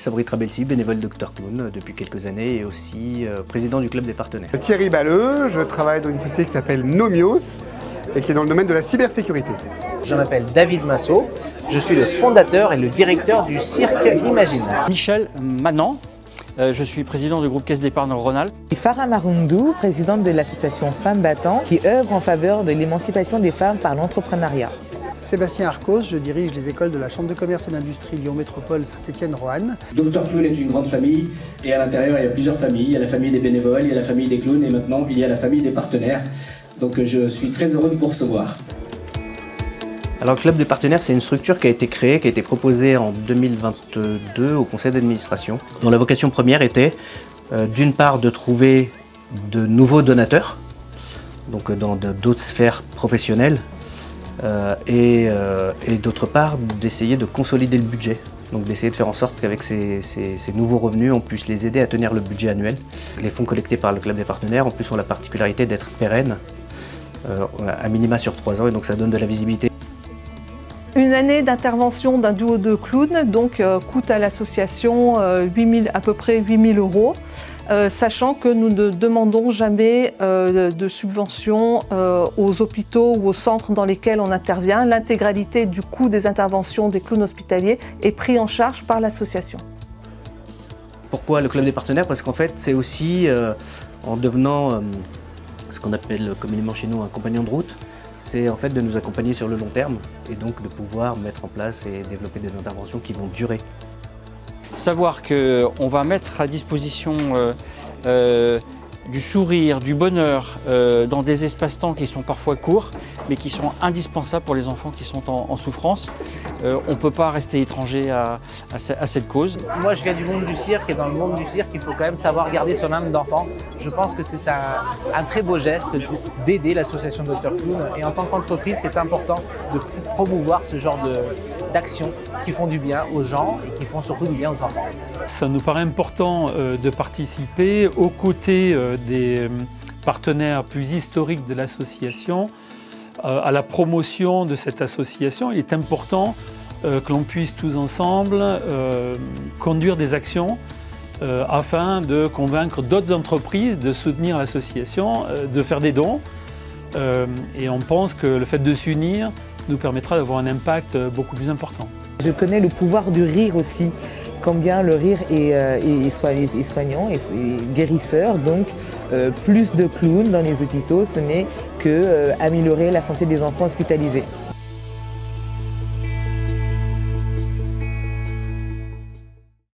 Fabrice Trabelsi, bénévole Dr Clown depuis quelques années et aussi président du club des partenaires. Thierry Balleux, je travaille dans une société qui s'appelle Nomios et qui est dans le domaine de la cybersécurité. Je m'appelle David Massot, je suis le fondateur et le directeur du Cirque Imagine. Michel Manan, je suis président du groupe Caisse d'épargne Rhône-Alpes. Farah Maroundou, présidente de l'association Femmes Battantes, qui œuvre en faveur de l'émancipation des femmes par l'entrepreneuriat. Sébastien Arcos, je dirige les écoles de la Chambre de commerce et d'industrie Lyon Métropole Saint-Étienne-Roanne. Dr Clown est une grande famille et à l'intérieur il y a plusieurs familles. Il y a la famille des bénévoles, il y a la famille des clowns et maintenant il y a la famille des partenaires. Donc je suis très heureux de vous recevoir. Alors le club des partenaires, c'est une structure qui a été créée, qui a été proposée en 2022 au conseil d'administration, dont la vocation première était d'une part de trouver de nouveaux donateurs, donc dans d'autres sphères professionnelles, et d'autre part d'essayer de consolider le budget, donc d'essayer de faire en sorte qu'avec ces nouveaux revenus, on puisse les aider à tenir le budget annuel. Les fonds collectés par le club des partenaires, en plus, ont la particularité d'être pérennes, à minima sur 3 ans, et donc ça donne de la visibilité. Une année d'intervention d'un duo de clowns donc, coûte à l'association à peu près 8 000 €, sachant que nous ne demandons jamais de subventions aux hôpitaux ou aux centres dans lesquels on intervient. L'intégralité du coût des interventions des clowns hospitaliers est pris en charge par l'association. Pourquoi le club des partenaires? Parce qu'en fait, c'est aussi en devenant ce qu'on appelle communément chez nous un compagnon de route, c'est en fait de nous accompagner sur le long terme et donc de pouvoir mettre en place et développer des interventions qui vont durer. Savoir qu'on va mettre à disposition du sourire, du bonheur dans des espaces-temps qui sont parfois courts, mais qui sont indispensables pour les enfants qui sont en souffrance. On ne peut pas rester étranger à cette cause. Moi je viens du monde du cirque et dans le monde du cirque il faut quand même savoir garder son âme d'enfant. Je pense que c'est un très beau geste d'aider l'association Dr Clown et en tant qu'entreprise c'est important de promouvoir ce genre d'actions qui font du bien aux gens et qui font surtout du bien aux enfants. Ça nous paraît important de participer aux côtés des partenaires plus historiques de l'association à la promotion de cette association. Il est important que l'on puisse tous ensemble conduire des actions afin de convaincre d'autres entreprises de soutenir l'association, de faire des dons. Et on pense que le fait de s'unir nous permettra d'avoir un impact beaucoup plus important. Je connais le pouvoir du rire aussi, combien le rire est soignant et guérisseur. Donc plus de clowns dans les hôpitaux, ce n'est que améliorer la santé des enfants hospitalisés.